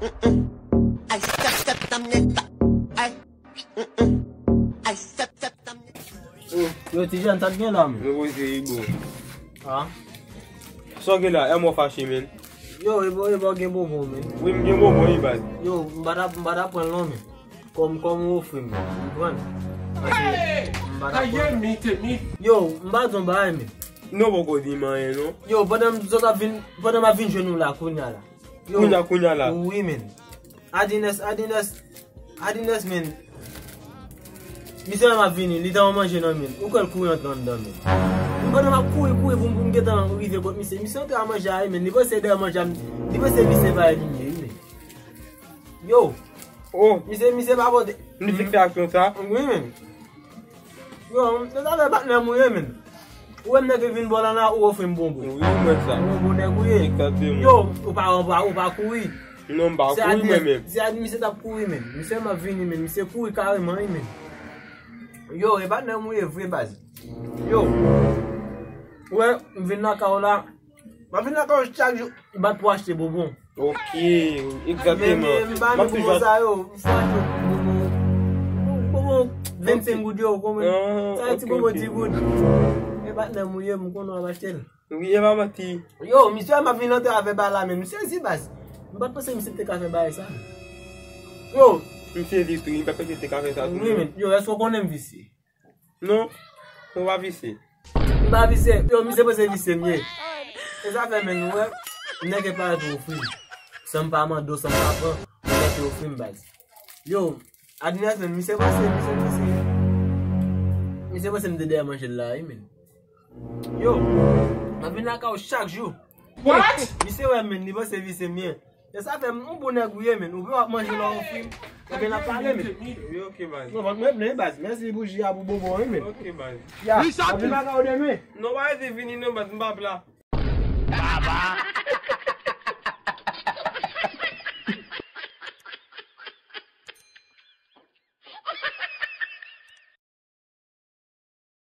Ay, step tam neta. Ay. Ay, step tam neta. Yo, ti jan tan gen la men. Mwen wè se Igbo. Ha? So gen la, e mwen fache men. Yo, e bo gen bo men. Wè mwen gen bo yi bad. Yo, mbada pren lon men. Kom ou fwe men. Gwan. Yo, mbadon ba men. No boko di man no? Yo, badam a vin jenou la kunya la. Yo, Kunya la. Oui men. Adines men. Mise ma vini, li ta manje nan men. Ou kal kou yon tran dan men. Badam a kou pou mgetan an rive bot mise. Mise yon te a manje a men. Ni bo se de a manje a men. Ni bo se mise ba a linye men. Yo. Oh. Mise ba bote. Ni fik te aksyon sa? Oui men. Yo, ne sa ve bat nan mouye men. Ou em neke vin bolan la ou ofim bonbo. Oui mwen sa. Bonbo ne kouye. Yo, ou pa kouye. Non ba kouye men. Se adi mise tap kouye men. Mise ma vini men. Mise kouye kareman men. Yo, e bat nan mouye vwe bazi. Yo. Ouwe, m vin na ka ou la. Ma vin na ka ou chak jou. Bat pou achete bonbon. Ok, exactement. M ban nou bonbon sa yo. Bonbon 25 goud yo. Sa eti bonbon 10 goud. E bat nan mouye m konon a achete. Oui, e ba mati. Yo, mise ma vin nan te ave ba la men. Mise si bazi. M bat pase mise te ka fe ba e sa. Yo. Mise di tou, mpe peke te ka fe sa tou. Oui men, yo esko konen visi? Non, on va visi. Mba visi, yo mise pose visi mye. E sa fe men nou e, neke pa eto ofrim. Sempa mando, sempa pa, mwen eto ofrim bazi. Yo, adines men, mise pose mdede a manje la men. Yo, ma vin la ka ou chak jou. What? Mise we men, ni pose visi mye. E sa fe mwen bonen gouye men, ou be wap manje la ofrim. E ben a pale men. Oui, ok bazi. Non, mwen mwen bazi, mersi bouji a bou bobo men. Ok bazi. Ya, ma vin la ka ou de men. Non, why is it vini non bazi mba bla? Baba.